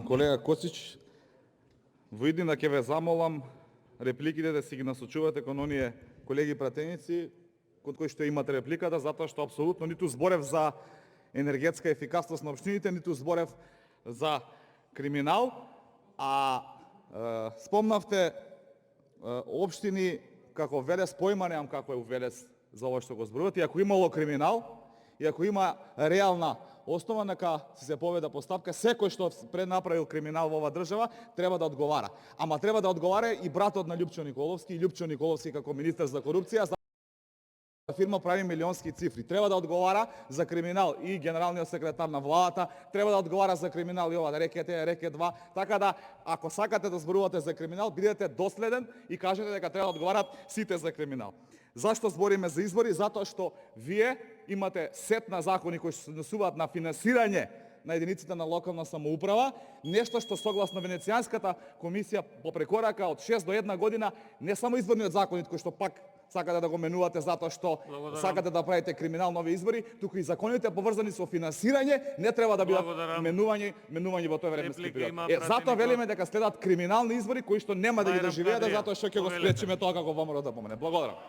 колега Косич, во иднина ќе ве замолам репликите да си ги насочувате кон оние колеги пратеници кон кои што имате репликата, затоа што апсолутно ниту зборев за енергетска ефикасност на општините, ниту зборев за криминал, а спомнавте општини како Велес, појма немам како е у Велес за ова што го зборувате, и ако имало криминал, и ако има реална основа, нека се поведа постапка, секој што преднаправил криминал во оваа држава треба да одговара. Ама треба да одговара и братот на Љупчо Николовски, и Љупчо Николовски како министер за корупција, фирма прави милионски цифри. Треба да одговара за криминал и генералниот секретар на владата, треба да одговара за криминал и ова да рекете 2, така да ако сакате да зборувате за криминал, бидете доследен и кажете дека треба да одговарат сите за криминал. Зашто збориме за избори? Затоа што вие имате сет на закони кои се однесуваат на финансирање на единиците на локална самоуправа, нешто што согласно Венецијанската комисија по прекорака од 6 до 1 година, не само изборниот законит кој што пак сакате да го менувате затоа што сакате да правите криминал нови избори, туку и законите поврзани со финансирање не треба да бидат менување во тој временски период. Затоа велиме дека следат криминални избори кои што нема да ги доживеат, затоа што ќе го спречиме тоа како ВМРО да помине. Благодарам.